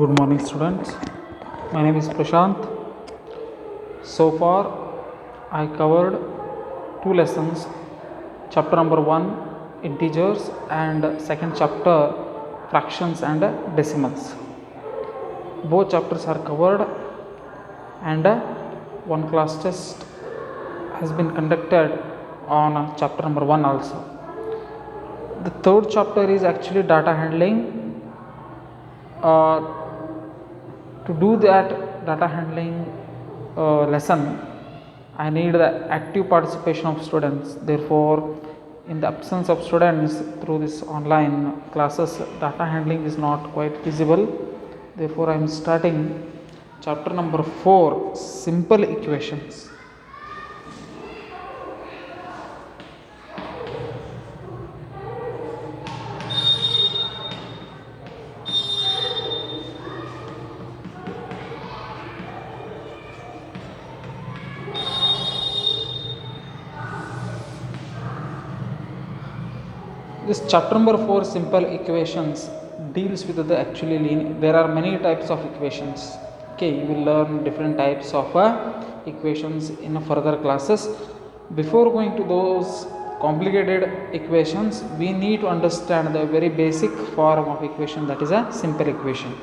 Good morning, students. My name is Prashant. So far, I covered two lessons. Chapter number 1, integers, and second chapter, fractions and decimals. Both chapters are covered, and one class test has been conducted on chapter number 1 also. The third chapter is actually data handling. To do that data handling lesson, I need the active participation of students. Therefore, in the absence of students through this online classes, data handling is not quite feasible. Therefore, I am starting chapter number 4, simple equations. This chapter number 4, simple equations, deals with the actually there are many types of equations. Okay, you will learn different types of equations in further classes. Before going to those complicated equations, we need to understand the very basic form of equation, that is a simple equation.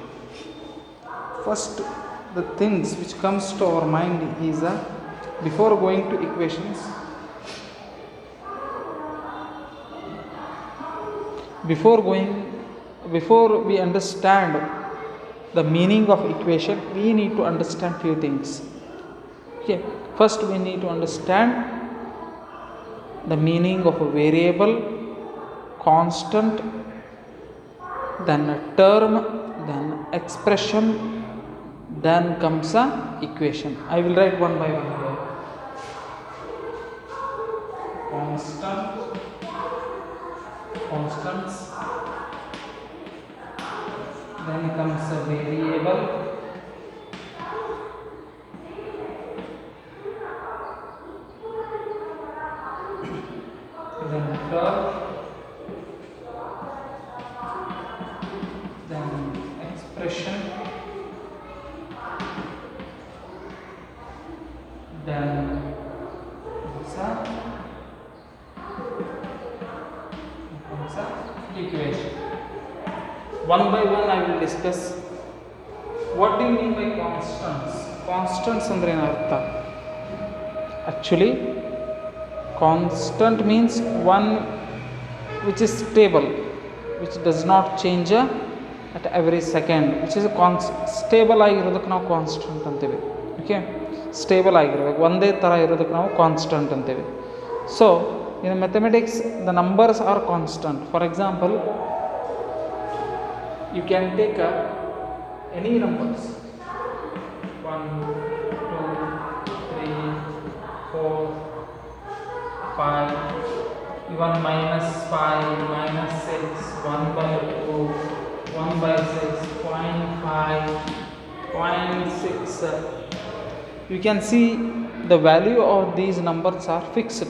First, the things which comes to our mind is before going to equations, before we understand the meaning of equation, we need to understand few things. Okay, first we need to understand the meaning of a variable, constant, then a term, then expression, then comes a equation. I will write one by one here. Constants, then comes a variable, then term, then expression, then equation. One by one I will discuss. What do you mean by constants? Constants andre ಏನು ಅರ್ಥ? Actually, constant means one which is stable, which does not change at every second, which is stable ಆಗಿರೋದಕ್ಕೆ ನಾವು constant ಅಂತೀವಿ. Okay, stable ಆಗಿರಬೇಕು, ಒಂದೇ ಥರ ಇರೋದಕ್ಕೆ ನಾವು constant ಅಂತೀವಿ. So in mathematics, the numbers are constant. For example, you can take any numbers 1, 2, 3, 4, 5, even -5, -6, 1/2, 1/6, 0.5, 0.6. You can see the value of these numbers are fixed.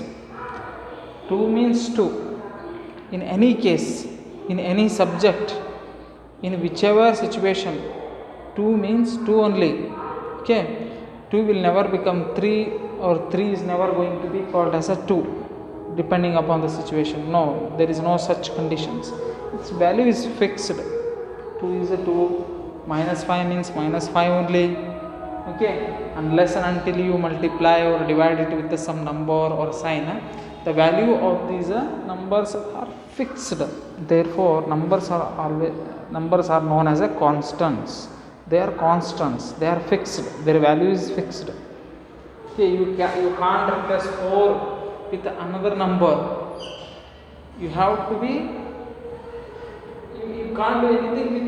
2 means 2 in any case, in any subject, in whichever situation. 2 means 2 only. Okay, 2 will never become 3, or 3 is never going to be called as a 2 depending upon the situation. No, there is no such conditions. Its value is fixed. 2 is a 2, -5 means -5 only. Okay, unless and until you multiply or divide it with some number or sign, the value of these numbers are fixed. Therefore, numbers are known as a constants. They are constants, they are fixed, their value is fixed. Okay, you can't replace 4 with another number. You have to be, you can't do anything with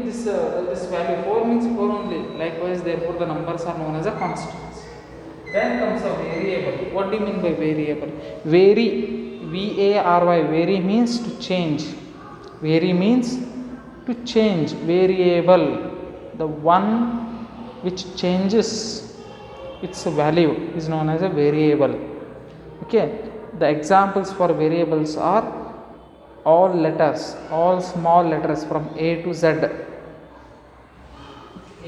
this value. 4 means 4 only. Likewise, therefore the numbers are known as a constants. Then comes a variable. What do you mean by variable? Vary, V-A-R-Y, vary means to change. Vary means to change. Variable, the one which changes its value, is known as a variable. Okay, the examples for variables are all letters, all small letters from A to Z. A,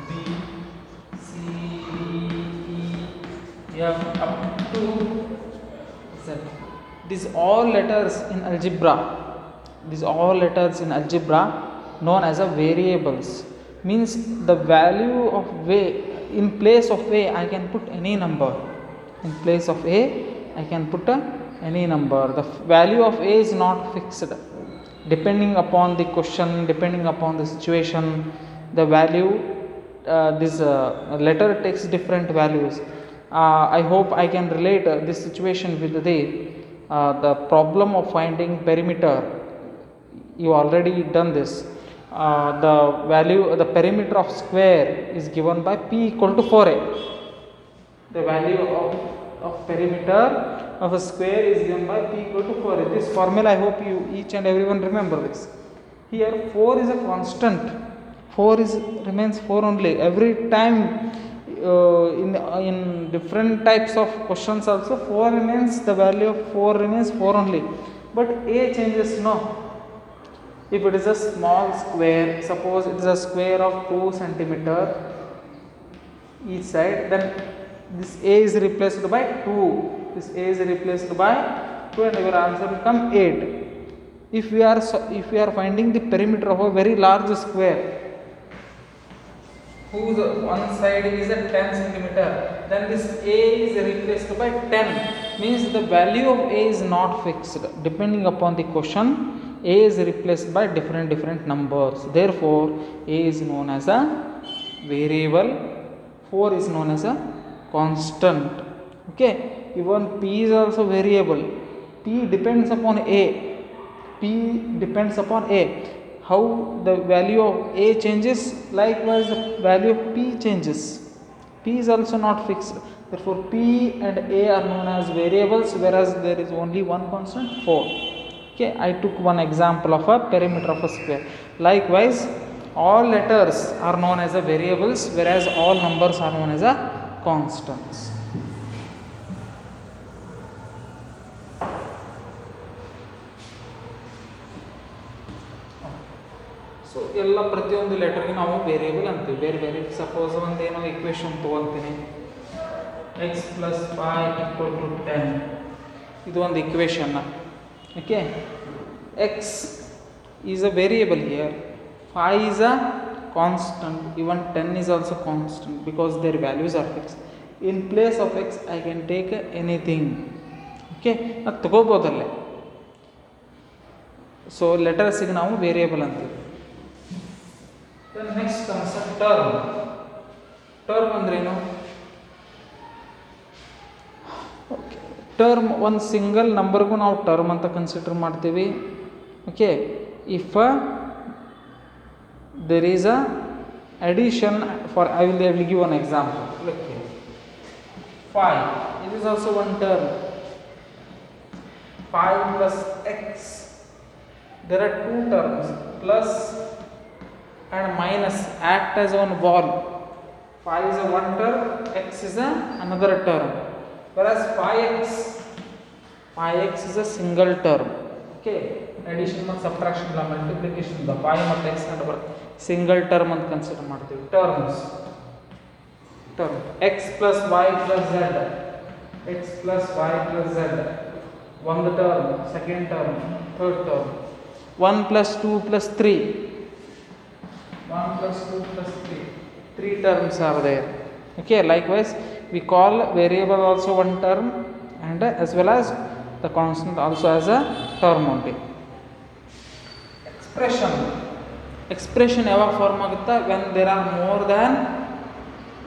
B, C, D, E, F up to Z. These all letters in algebra. These all letters in algebra known as a variables. Means the value of A, in place of A I can put any number. In place of A I can put any number. The value of A is not fixed. Depending upon the question, depending upon the situation, the value, this letter takes different values. I hope I can relate this situation with the problem of finding perimeter. You already done this. The value, the perimeter of square is given by P equal to 4A. The value of perimeter of a square is given by P equal to 4A. This formula I hope you each and everyone remember this. Here 4 is a constant. 4 remains 4 only. Every time in different types of questions also 4 remains, the value of 4 remains 4 only. But A changes, no. If it is a small square, suppose it is a square of 2 centimeter each side, then this A is replaced by 2. This A is replaced by 2 and your answer will come 8. If we are finding the perimeter of a very large square, whose one side is at 10 centimeter, then this A is replaced by 10. Means the value of A is not fixed. Depending upon the question, A is replaced by different numbers. Therefore, A is known as a variable, 4 is known as a constant. Okay, even P is also variable. P depends upon A. P depends upon A. How the value of A changes, likewise the value of P changes. P is also not fixed. Therefore, P and A are known as variables, whereas there is only one constant, 4. Okay, I took one example of a perimeter of a square. Likewise, all letters are known as a variables, whereas all numbers are known as a constants. So ಎಲ್ಲ ಪ್ರತಿಯೊಂದು ಲೆಟರ್ಗೆ ನಾವು variable ಅಂತೀವಿ. ಬೇರೆ ಬೇರೆ suppose ಒಂದೇನೋ equation ತೊಗೊಳ್ತೀನಿ, X plus 5 equal to 10. ಇದು ಒಂದು ಇಕ್ವೇಷನ್ನ. Okay, x is a variable here, 5 is a constant, even 10 is also constant because their values are fixed. In place of x I can take anything. Okay, ಅದು ತಗೋಬೋದಲ್ಲೇ. So ಲೆಟರ್ಸಿಗೆ ನಾವು variable ಅಂತೀವಿ. Next concept term. Term ಅಂದ್ರೇನು? Okay, term ಒಂದು single ನಂಬರ್ಗೂ ನಾವು term ಅಂತ consider ಮಾಡ್ತೀವಿ. Okay, if there is a addition for, I will give one example. Look here, 5, it is also one term. 5 plus x, there are two terms, plus and minus act as one ball. 5 is a one term, x is a another term, whereas 5x is a single term. Okay, addition ಮತ್ತು subtraction ಇಲ್ಲ, multiplication ಇಲ್ಲ, 5 ಮತ್ತು x ಕಂಡು ಬರುತ್ತೆ. Single term ಅಂತ consider ಮಾಡ್ತೀವಿ. Terms, term x plus y plus z, x plus y plus z ಒಂದು term, second term, third term. 1 plus 2 plus 3, 1 plus 2 plus 3, 3 terms are there. Okay, likewise we call variable also one term, and as well as the constant also as a term only. Expression ಯಾವಾಗ form ಆಗುತ್ತಾ? When there are more than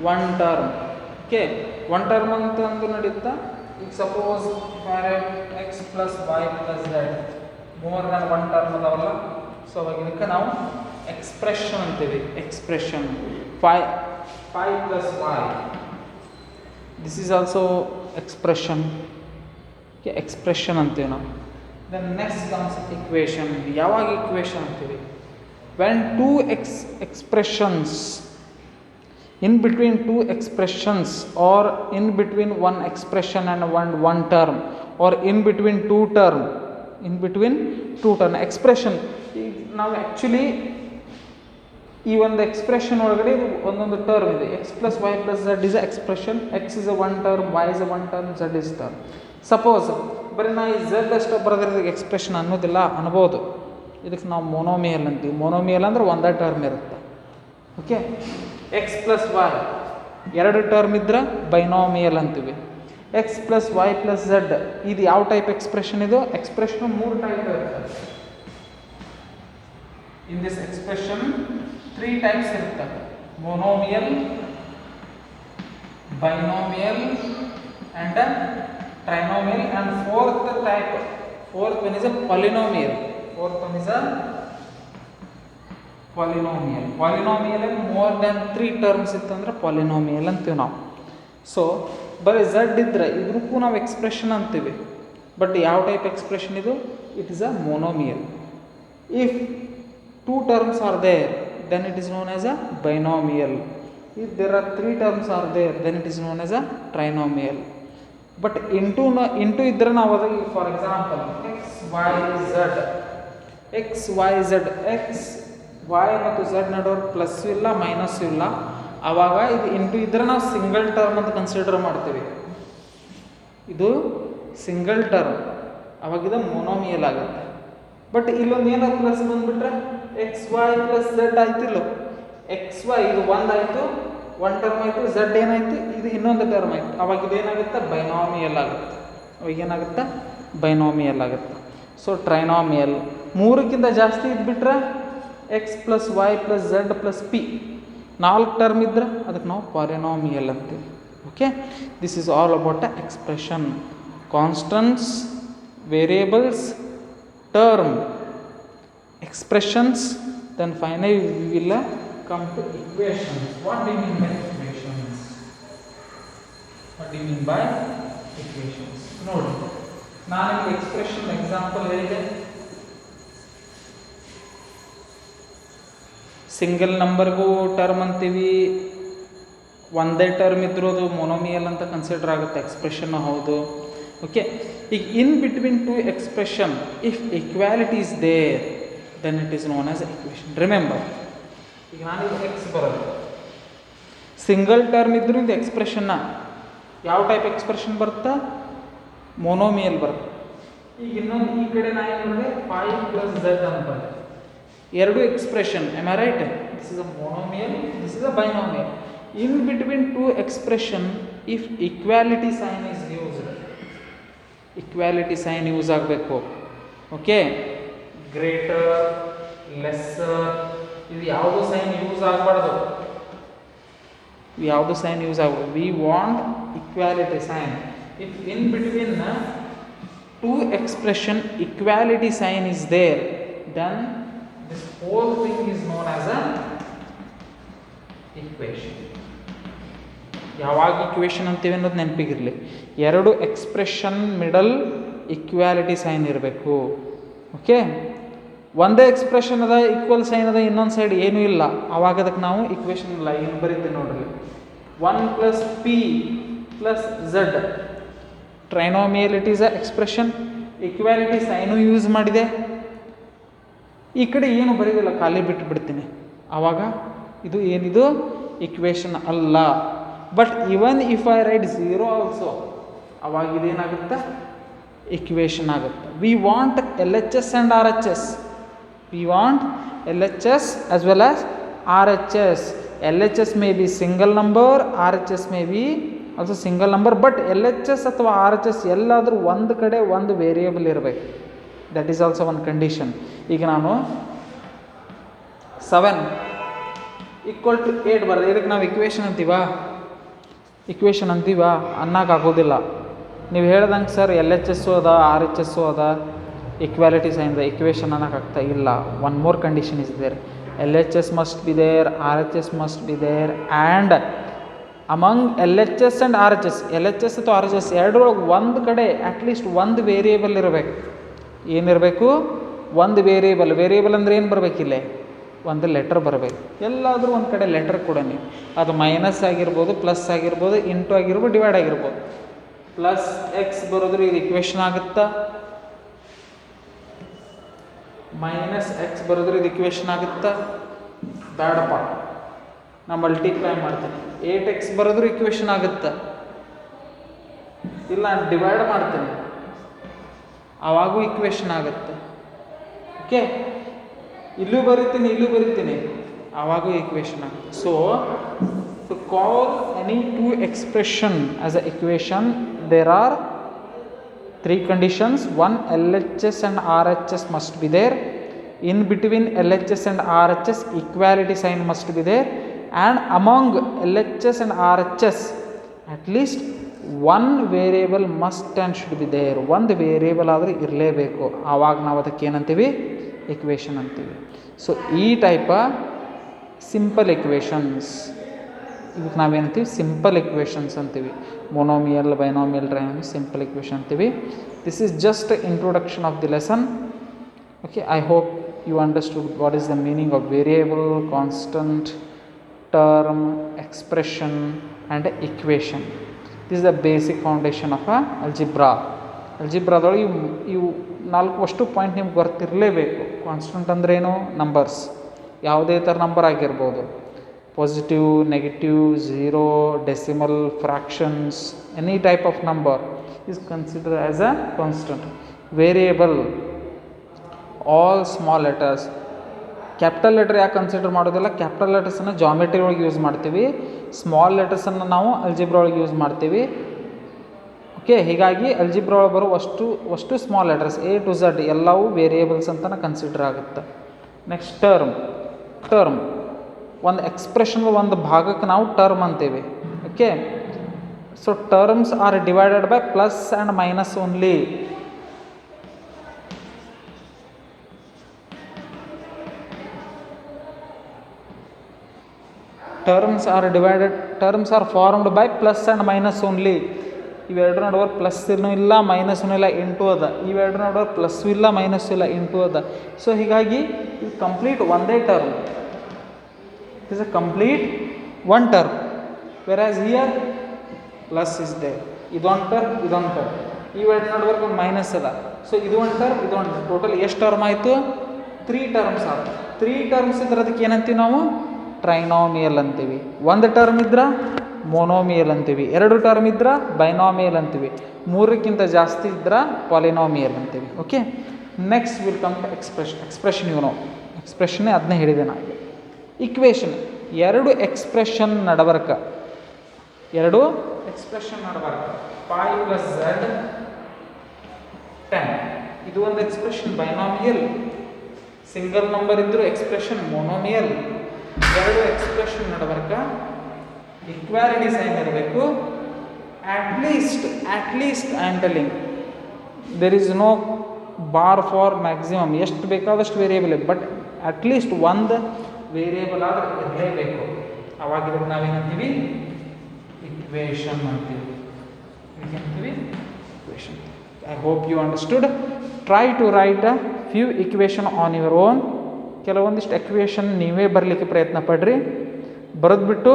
one term. Okay, one term ಅಂತ ಅಂದು ನಡೀತಾ. ಈಗ suppose x plus y plus z more than one term ಅದಾವಲ್ಲ, so ಅವಾಗ ಇದಕ್ಕೆ ನಾವು ಎಕ್ಸ್ಪ್ರೆಷನ್ ಅಂತೀವಿ. Expression 5 plus y, this is also expression. Okay, expression ಅಂತೀವಿ ನಾವು. Then next comes equation. ಯಾವಾಗ ಇಕ್ವೇಷನ್ ಅಂತೀವಿ? When two expressions, in between two expressions, or in between one expression and one term, or in between two term, expression. ನಾವು actually ಈ ಒಂದು expression ಒಳಗಡೆ ಒಂದೊಂದು term ಇದೆ. X plus y plus z is a expression. X is a one term, y is a one term, z is term. Suppose ಬರೀ ನಾ ಈ Z ಅಷ್ಟು ಬರೋದ್ರಿಂದ ಎಕ್ಸ್ಪ್ರೆಷನ್ ಅನ್ನೋದಿಲ್ಲ ಅನ್ಬೋದು. ಇದಕ್ಕೆ ನಾವು ಮೊನೋಮಿಯಲ್ ಅಂತೀವಿ. ಮೊನೋಮಿಯಲ್ ಅಂದ್ರೆ ಒಂದೇ ಟರ್ಮ್ ಇರುತ್ತೆ. ಓಕೆ, ಎಕ್ಸ್ ಪ್ಲಸ್ ವೈ ಎರಡು ಟರ್ಮ್ ಇದ್ರೆ ಬೈನೋಮಿಯಲ್ ಅಂತೀವಿ. X plus y plus z ಇದು ಯಾವ ಟೈಪ್ ಎಕ್ಸ್ಪ್ರೆಷನ್? ಇದು ಎಕ್ಸ್ಪ್ರೆಷನ್ 3 ಟೈಪ್ ಇರುತ್ತೆ. ಇನ್ ದಿಸ್ ಎಕ್ಸ್ಪ್ರೆಷನ್ 3 ಟೈಪ್ಸ್ ಇರ್ತವೆ: monomial, binomial and trinomial, and fourth one is a polynomial. Polynomial and more than 3 terms ಇತ್ತಂದ್ರೆ polynomial ಅಂತೀವಿ ನಾವು. ಸೊ ಬರೀ ಝಡ್ ಇದ್ರೆ ಇದಕ್ಕೂ ನಾವು ಎಕ್ಸ್ಪ್ರೆಷನ್ ಅಂತೀವಿ. ಬಟ್ ಯಾವ ಟೈಪ್ ಎಕ್ಸ್ಪ್ರೆಷನ್ ಇದು? It is a monomial. If 2 terms are there, then it is known as a binomial. If there are 3 terms are there, then it is known as a trinomial. But into ಇದ್ರೆ ನಾವು ಅದಕ್ಕೆ for example x y z y ಮತ್ತು z ನಡುವೆ plus ಇಲ್ಲ minus ಇಲ್ಲ, ಆವಾಗ ಇದು into ಇದ್ರೆ ನಾವು ಸಿಂಗಲ್ ಟರ್ಮ್ ಅಂತ ಕನ್ಸಿಡರ್ ಮಾಡ್ತೀವಿ. ಇದು ಸಿಂಗಲ್ ಟರ್ಮ್, ಅವಾಗ ಇದು ಮೊನೋಮಿಯಲ್ ಆಗುತ್ತೆ. ಬಟ್ ಇಲ್ಲೊಂದು ಏನಾದ್ರು ಪ್ಲಸ್ ಬಂದುಬಿಟ್ರೆ ಎಕ್ಸ್ ವೈ ಪ್ಲಸ್ ಝಡ್ ಆಯ್ತಿಲ್ಲ. ಎಕ್ಸ್ ವೈ ಇದು ಒಂದಾಯಿತು, ಒನ್ ಟರ್ಮ್ ಆಯಿತು. ಝಡ್ ಏನಾಯಿತು, ಇದು ಇನ್ನೊಂದು ಟರ್ಮ್ ಆಯಿತು. ಅವಾಗ ಇದೇನಾಗುತ್ತೆ? ಬೈನಾಮಿಯಲ್ ಆಗುತ್ತೆ. ಅವಾಗ ಏನಾಗುತ್ತೆ? ಬೈನಾಮಿಯಲ್ ಆಗುತ್ತೆ. ಸೊ ಟ್ರೈನಾಮಿಯಲ್ 3ಕ್ಕಿಂತ ಜಾಸ್ತಿ ಇದ್ಬಿಟ್ರೆ x plus y plus z plus p 4 term ಇದ್ರೆ ಅದಕ್ಕೆ ನಾವು ಪಾಲಿನಾಮಿಯಲ್ ಅಂತೀವಿ. Okay, this is all about the expression. Constants, variables, term, expressions, then finally we will come to equations. What do you mean by equations? What do you mean by equations? Nodi, ನಾನು expression example ಹೇಳಿದೆ. Single ನಂಬರ್ಗೂ term ಅಂತೀವಿ, ಒಂದೇ term ಇದ್ರೂ ಅದು ಮೊನೋಮಿಯಲ್ ಅಂತ consider ಆಗುತ್ತೆ, expression ಹೌದು. Okay, ಈಗ in between 2 expression if equality is there then it is known as equation. Remember, ಈಗ ನಾನೀಗ ಎಕ್ಸ್ ಬರೋದು ಸಿಂಗಲ್ ಟರ್ಮ್ ಇದ್ರೂ ಇದು ಎಕ್ಸ್ಪ್ರೆಷನ್ನ ಯಾವ ಟೈಪ್ ಎಕ್ಸ್ಪ್ರೆಷನ್ ಬರುತ್ತಾ? ಮೊನೋಮಿಯಲ್ ಬರುತ್ತೆ. ಈಗ ಇನ್ನೊಂದು ಈ ಕಡೆ ನಾ ಏನು ಮಾಡಿದೆ? 5 ಪ್ಲಸ್ ಝಡ್ ಅಂತ ಬರುತ್ತೆ. ಎರಡು expression, am I right? This is a monomial, this is a binomial. In between 2 expression if equality sign is used, equality sign use ಆಗಬೇಕು. ಓಕೆ, ಗ್ರೇಟರ್, ಲೆಸ್ಸರ್, ಇದು ಯಾವುದು ಸೈನ್ ಯೂಸ್ ಆಗಬಾರ್ದು. ಯಾವುದು ಸೈನ್ ಯೂಸ್ ಆಗಬಾರ್ದು. We want equality sign. If in between 2 expression equality sign is there, then this whole thing is known as a equation. ಯಾವಾಗ equation ಅಂತೀವಿ ಅನ್ನೋದು ನೆನಪಿಗಿರಲಿ. ಎರಡು ಎಕ್ಸ್ಪ್ರೆಷನ್ ಮಿಡಲ್ ಇಕ್ವಾಲಿಟಿ ಸೈನ್ ಇರಬೇಕು. ಓಕೆ, ಒಂದೇ ಎಕ್ಸ್ಪ್ರೆಷನ್ ಅದ, ಈಕ್ವಲ್ ಸೈನ್ ಅದ, ಇನ್ನೊಂದು ಸೈಡ್ ಏನೂ ಇಲ್ಲ, ಆವಾಗ ಅದಕ್ಕೆ ನಾವು ಇಕ್ವೇಷನ್ ಇಲ್ಲ. ಏನು ಬರೀತೀವಿ ನೋಡ್ರಿ, 1 plus p plus z trinomial, it is a expression. Equality sign use ಮಾಡಿದೆ, ಈ ಕಡೆ ಏನು ಬರೀದಿಲ್ಲ, ಖಾಲಿ ಬಿಟ್ಟು ಬಿಡ್ತೀನಿ, ಆವಾಗ ಇದು ಏನಿದು ಇಕ್ವೇಷನ್ ಅಲ್ಲ. But even if I write 0 also, ಅವಾಗ ಇದೇನಾಗುತ್ತೆ? ಇಕ್ವೇಷನ್ ಆಗುತ್ತೆ. We want L H S and R H S. We want L H S as well as R H S. L H S may be single number, R H S may be also single number. But L H S ಅಥವಾ R H S ಎಲ್ಲಾದರೂ ಒಂದು ಕಡೆ ಒಂದು variable ಇರಬೇಕು. That is also one condition. ಈಗ ನಾನು 7 equal to 8 ಬರ್ತದೆ, ಇದಕ್ಕೆ ನಾವು ಇಕ್ವೇಷನ್ ಅಂತೀವಾ? ಅನ್ನೋಕ್ಕಾಗೋದಿಲ್ಲ. ನೀವು ಹೇಳ್ದಂಗೆ ಸರ್ ಎಲ್ ಎಚ್ ಎಸ್ಸು ಅದ, ಆರ್ ಎಚ್ ಎಸ್ಸು ಅದ, ಇಕ್ವಾಲಿಟಿ ಸೈನ್ ದ ಇಕ್ವೇಷನ್ ಅನ್ನೋಕ್ಕಾಗ್ತಾ ಇಲ್ಲ. One more condition is there. L H S must be there, R H S must be there, and among L H S and R H S, L H S ಅಥವಾ R H S ಎರಡರೊಳಗೆ ಒಂದು ಕಡೆ at least ಒಂದು variable ಇರಬೇಕು. ಏನಿರಬೇಕು? ಒಂದು variable ಅಂದರೆ ಏನು ಬರಬೇಕಿಲ್ಲೇ? ಒಂದು ಲೆಟರ್ ಬರಬೇಕು. ಎಲ್ಲಾದರೂ ಒಂದು ಕಡೆ ಲೆಟರ್ ಕೂಡ ನೀವು, ಅದು ಮೈನಸ್ ಆಗಿರ್ಬೋದು, ಪ್ಲಸ್ ಆಗಿರ್ಬೋದು, ಇಂಟು ಆಗಿರ್ಬೋದು, ಡಿವೈಡ್ ಆಗಿರ್ಬೋದು. ಪ್ಲಸ್ ಎಕ್ಸ್ ಬರೋದ್ರೆ ಇದು ಇಕ್ವೇಷನ್ ಆಗುತ್ತಾ? ಮೈನಸ್ ಎಕ್ಸ್ ಬರೆದ್ರೆ ಇದು ಇಕ್ವೇಷನ್ ಆಗುತ್ತಾ? ಬೇಡಪ್ಪ, ನಾ ಮಲ್ಟಿಪ್ಲೈ ಮಾಡ್ತೀನಿ. 8x ಬರೆದ್ರು ಇಕ್ವೇಷನ್ ಆಗುತ್ತಾ? ಇಲ್ಲ, ಡಿವೈಡ್ ಮಾಡ್ತೀನಿ, ಆವಾಗೂ ಇಕ್ವೇಷನ್ ಆಗುತ್ತೆ. ಓಕೆ, ಇಲ್ಲೂ ಬರಿತೀನಿ, ಆವಾಗೂ ಇಕ್ವೇಷನ್ ಆಗುತ್ತೆ. So to call any two expression as a equation there are three conditions. One, LHS and RHS must be there. In between LHS and RHS, equality sign must be there. And among LHS and RHS, at least one variable must and should be there. ಒಂದು variable ಆದರೆ ಇರಲೇಬೇಕು, ಆವಾಗ ನಾವು ಅದಕ್ಕೆ ಏನಂತೀವಿ? Equation ಅಂತೀವಿ. So ಈ type simple equations, ಇದಕ್ಕೆ ನಾವೇನಂತೀವಿ? ಸಿಂಪಲ್ ಇಕ್ವೇಷನ್ಸ್ ಅಂತೀವಿ. Monomial, binomial, trinomial, simple equation ಅಂತೀವಿ. This is just introduction of the lesson. Okay, I hope you understood what is the meaning of variable, constant, term, expression and equation. This is the basic foundation of algebra. ಅಲ್ಜಿಬ್ರಾದೊಳಗೆ ಇವು 4 ಅಷ್ಟು point ನಿಮ್ಗೆ ಗೊತ್ತಿರಲೇಬೇಕು. Constant ಅಂದ್ರೇನು? Numbers, ಯಾವುದೇ ಥರ number ಆಗಿರ್ಬೋದು, positive, negative, zero, decimal, fractions, any type of number is consider as a constant. Variable, all small letters. Capital letter ಯಾಕೆ consider ಮಾಡೋದಿಲ್ಲ? ಕ್ಯಾಪಿಟಲ್ ಲೆಟರ್ಸನ್ನು ಜಾಮೆಟ್ರಿ ಒಳಗೆ ಯೂಸ್ ಮಾಡ್ತೀವಿ, ಸ್ಮಾಲ್ ಲೆಟರ್ಸನ್ನು ನಾವು ಅಲ್ಜಿಬ್ರಾ ಒಳಗೆ ಯೂಸ್ ಮಾಡ್ತೀವಿ. ಓಕೆ, ಹೀಗಾಗಿ ಅಲ್ಜಿಬ್ರಾ ಒಳಗೆ ಬರೋ ಅಷ್ಟು small letters A to Z ಎಲ್ಲವೂ ವೇರಿಯೇಬಲ್ಸ್ ಅಂತಲೇ ಕನ್ಸಿಡರ್ ಆಗುತ್ತೆ. ನೆಕ್ಸ್ಟ್ ಟರ್ಮ್ ಒಂದು ಎಕ್ಸ್ಪ್ರೆಷನ್ ಒಂದು ಭಾಗಕ್ಕೆ ನಾವು ಟರ್ಮ್ ಅಂತೀವಿ. Okay, so terms are divided by plus and minus only. Terms are formed by plus and minus only. ಇವೆರಡು ನಡುವೆ ಪ್ಲಸ್ಸೂ ಇಲ್ಲ, ಮೈನಸ್ಸೂ ಇಲ್ಲ, ಇಂಟು ಅದ. ಇವೆರಡು ನಡುವೆ ಪ್ಲಸ್ಸು ಇಲ್ಲ, ಮೈನಸ್ಸು ಇಲ್ಲ, ಇಂಟು ಅದ. ಸೊ ಹೀಗಾಗಿ ಇದು ಕಂಪ್ಲೀಟ್ ಒಂದೇ term. It is a complete one term, whereas here plus is there. ಇದೊಂದು ಟರ್ಮ್, ಇವೆರಡು ನಡುವರೆಗೆ ಒಂದು ಮೈನಸ್ ಅದ. ಸೊ ಇದು ಒಂದು ಟರ್ಮ್, ಟೋಟಲ್ ಎಷ್ಟು ಟರ್ಮ್ ಆಯಿತು? 3 ಟರ್ಮ್ಸ್ ಆಯ್ತು. 3 ಟರ್ಮ್ಸ್ ಇದ್ರೆ ಅದಕ್ಕೆ ಏನಂತೀವಿ ನಾವು? ಟ್ರೈನೋಮಿಯಲ್ ಅಂತೀವಿ. ಒಂದು ಟರ್ಮ್ ಇದ್ರೆ ಮೊನೋಮಿಯಲ್ ಅಂತೀವಿ, 2 ಟರ್ಮ್ ಇದ್ರೆ ಬೈನೋಮಿಯಲ್ ಅಂತೀವಿ, 3ಕ್ಕಿಂತ ಜಾಸ್ತಿ ಇದ್ರೆ ಪಾಲಿನೋಮಿಯಲ್ ಅಂತೀವಿ. Okay, next will come to expression. ಎಕ್ಸ್ಪ್ರೆಷನ್ನೇ ಅದನ್ನೇ ಹೇಳಿದೆ ನಾನು. ಇಕ್ವೇಷನ್, 2 ಎಕ್ಸ್ಪ್ರೆಷನ್ ನಡವರ್ಕ, 5 + z 10. ಇದು ಒಂದು ಎಕ್ಸ್ಪ್ರೆಷನ್ ಬೈನಾಮಿಯಲ್. ಸಿಂಗಲ್ ನಂಬರ್ ಇದ್ದರೂ ಎಕ್ಸ್ಪ್ರೆಷನ್ ಮೊನೋಮಿಯಲ್. 2 ಎಕ್ಸ್ಪ್ರೆಷನ್ ನಡವರ್ಕ ಈಕ್ವಾಲಿಟಿ ಸೈನ್ ಇರಬೇಕು. at least I am telling, there is no bar for maximum. ಎಷ್ಟು ಬೇಕಾದಷ್ಟು ವೇರಿಯೇಬಲ್, ಬಟ್ ಅಟ್ಲೀಸ್ಟ್ ಒಂದು ವೇರಿಯೇಬಲ್ ಆದರೆ ಇರಲೇಬೇಕು. ಅವಾಗ ಇದಕ್ಕೆ ನಾವೇನಂತೀವಿ? ಇಕ್ವೇಷನ್ ಅಂತೀವಿ. Equation. I hope you understood. Try to write a few equation on your own. ಕೆಲವೊಂದಿಷ್ಟು ಇಕ್ವೇಷನ್ ನೀವೇ ಬರಲಿಕ್ಕೆ ಪ್ರಯತ್ನ ಪಡ್ರಿ. ಬರೆದ್ಬಿಟ್ಟು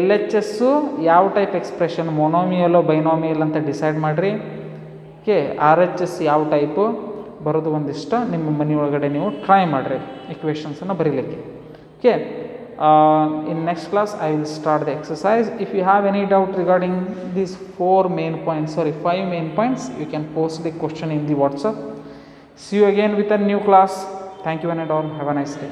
LHS ಯಾವ ಟೈಪ್ ಎಕ್ಸ್ಪ್ರೆಷನ್, ಮೊನೋಮಿಯಲೋ ಬೈನೋಮಿಯಲ್ ಅಂತ ಡಿಸೈಡ್ ಮಾಡಿರಿ. ಓಕೆ, RHS ಯಾವ ಟೈಪು ಬರೋದು ಒಂದಿಷ್ಟು ನಿಮ್ಮ ಮನೆಯೊಳಗಡೆ ನೀವು ಟ್ರೈ ಮಾಡಿರಿ ಇಕ್ವೇಷನ್ಸನ್ನು ಬರೀಲಿಕ್ಕೆ. Okay, in next class I will start the exercise. If you have any doubt regarding these 5 main points, you can post the question in the WhatsApp. See you again with a new class. Thank you and all. Have a nice day.